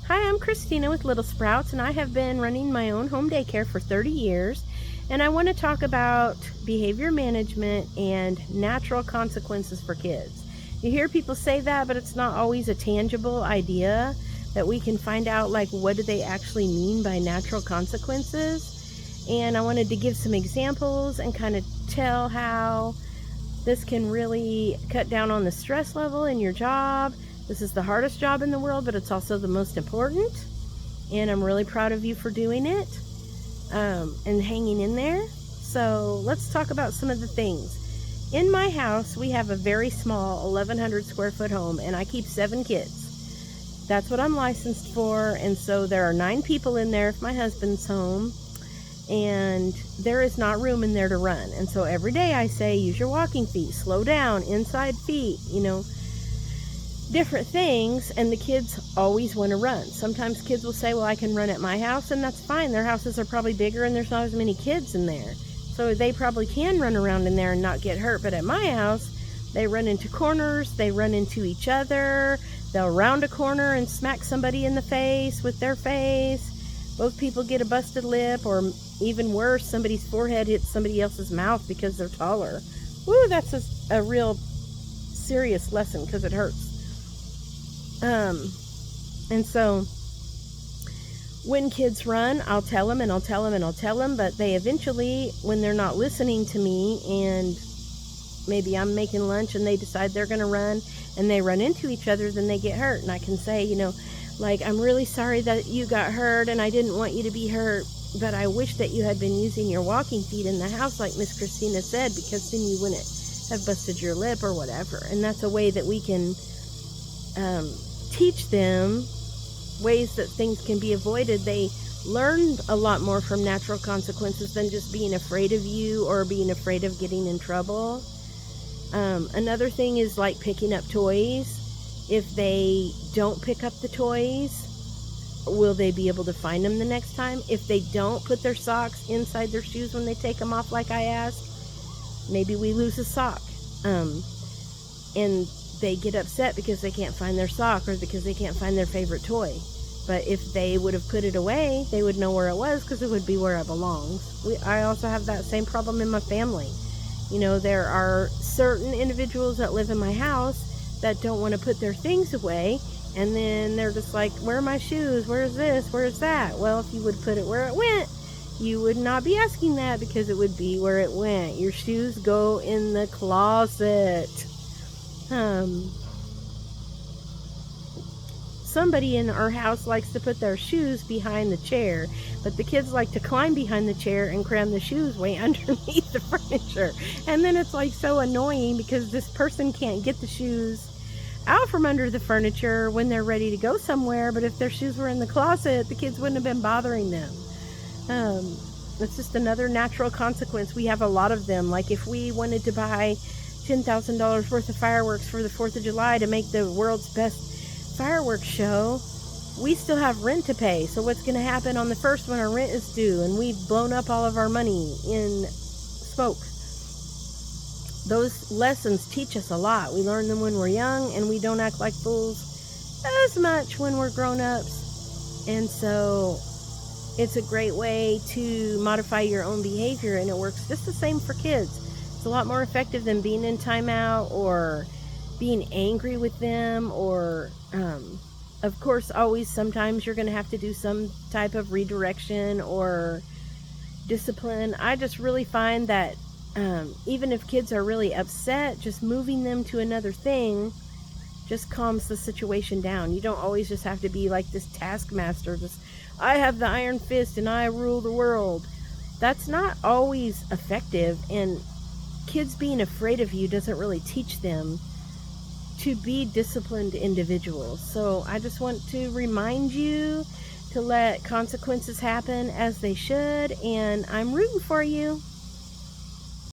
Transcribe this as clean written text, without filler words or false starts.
Hi, I'm Christina with Little Sprouts, and I have been running my own home daycare for 30 years. And I want to talk about behavior management and natural consequences for kids. You hear people say that, but it's not always a tangible idea that we can find out, like, what do they actually mean by natural consequences. And I wanted to give some examples and kind of tell how this can really cut down on the stress level in your job. This is the hardest job in the world, but it's also the most important. And I'm really proud of you for doing it and hanging in there. So let's talk about some of the things. In my house, we have a very small 1,100 square foot home, and I keep 7 kids. That's what I'm licensed for. And so there are 9 people in there if my husband's home. And there is not room in there to run. And so every day I say, use your walking feet, slow down, inside feet, different things. And the kids always want to run. Sometimes kids will say, well, I can run at my house, and that's fine. Their houses are probably bigger and there's not as many kids in there. So they probably can run around in there and not get hurt. But at my house, they run into corners, they run into each other, they'll round a corner and smack somebody in the face with their face. Both people get a busted lip, or even worse, somebody's forehead hits somebody else's mouth because they're taller. Woo, that's a real serious lesson because it hurts. And so when kids run, I'll tell them and I'll tell them and I'll tell them, but they eventually, when they're not listening to me, and maybe I'm making lunch and they decide they're going to run and they run into each other, then they get hurt. And I can say, like, I'm really sorry that you got hurt and I didn't want you to be hurt, but I wish that you had been using your walking feet in the house like Miss Christina said, because then you wouldn't have busted your lip or whatever. And that's a way that we can teach them ways that things can be avoided. They learn a lot more from natural consequences than just being afraid of you or being afraid of getting in trouble. Another thing is like picking up toys. If they don't pick up the toys, will they be able to find them the next time? If they don't put their socks inside their shoes when they take them off like I asked, maybe we lose a sock. And they get upset because they can't find their sock or because they can't find their favorite toy. But if they would have put it away, they would know where it was because it would be where it belongs. I also have that same problem in my family. There are certain individuals that live in my house that don't want to put their things away, and then they're just like, where are my shoes? Where's this? Where's that? Well, if you would put it where it went, you would not be asking that because it would be where it went. Your shoes go in the closet. Somebody in our house likes to put their shoes behind the chair, but the kids like to climb behind the chair and cram the shoes way underneath the furniture. And then it's like so annoying because this person can't get the shoes out from under the furniture when they're ready to go somewhere. But if their shoes were in the closet, the kids wouldn't have been bothering them. That's just another natural consequence. We have a lot of them. Like if we wanted to buy $10,000 worth of fireworks for the 4th of July to make the world's best fireworks show, we still have rent to pay. So what's going to happen on the first when our rent is due and we've blown up all of our money in smoke? Those lessons teach us a lot. We learn them when we're young, and we don't act like fools as much when we're grown-ups. And so it's a great way to modify your own behavior, and it works just the same for kids. It's a lot more effective than being in timeout or being angry with them, or of course always sometimes you're going to have to do some type of redirection or discipline. I just really find that even if kids are really upset, just moving them to another thing just calms the situation down. You don't always just have to be like this taskmaster, just I have the iron fist and I rule the world. That's not always effective, and kids being afraid of you doesn't really teach them to be disciplined individuals. So I just want to remind you to let consequences happen as they should, and I'm rooting for you.